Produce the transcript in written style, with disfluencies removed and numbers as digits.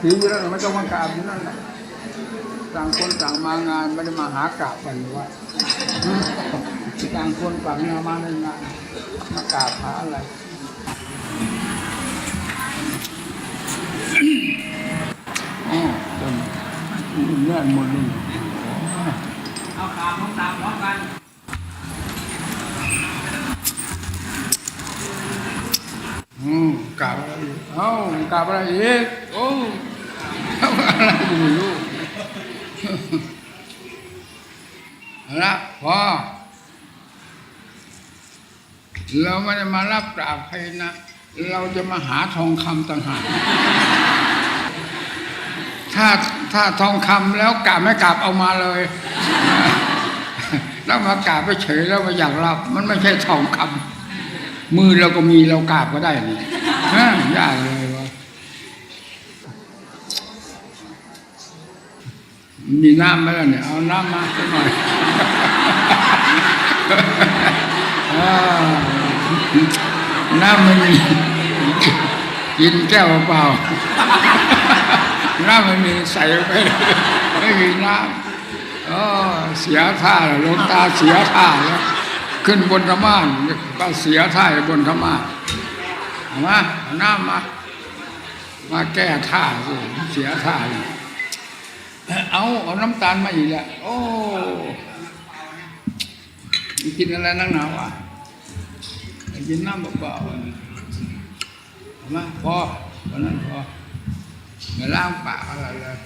ถืออยู่แล้วไม่ต้องมากราบอยู่นั่นแหละต่างคนต่างมางานไม่ได้มาหากราบกันว่าต่างคนต่างมาในงานมากราบหาอะไรอ๋อจนเลื่อนหมดเลยเอาขาของตามพร้อมกันกราบอะไรกราบอะไรอีกโอ้อะไรกูไม่รู้ละพอเราไม่ได้มารับกราบใครนะเราจะมาหาทองคำต่างหากถ้าทองคำแล้วกราบไม่กราบเอามาเลยแล้วมากราบไปเฉยแล้วมาอยากรับมันไม่ใช่ทองคำมือเราก็มีเรากราบก็ได้นี่ยากเลยวะมีน้ำไหมล่ะเนี่ยเอาน้ำมาสักหน่อยน้ำไม่มีกินแก้วเปล่าน้ำไม่มีใส่ไปไม่มีน้ำเสียท่าหลวงตาเสียท่าแล้วขึ้นบนธรรมะก็เสียท่าบนธรรมะมาน้ำมาแก้ท่าสิเสียท่าเอาน้ำตาลมาอีกแล้วโอ้กินอะไรนักหนาวะกินน้ำเปล่าๆมาพอวันนั้นพอไม่ล้างปากอะไรเลย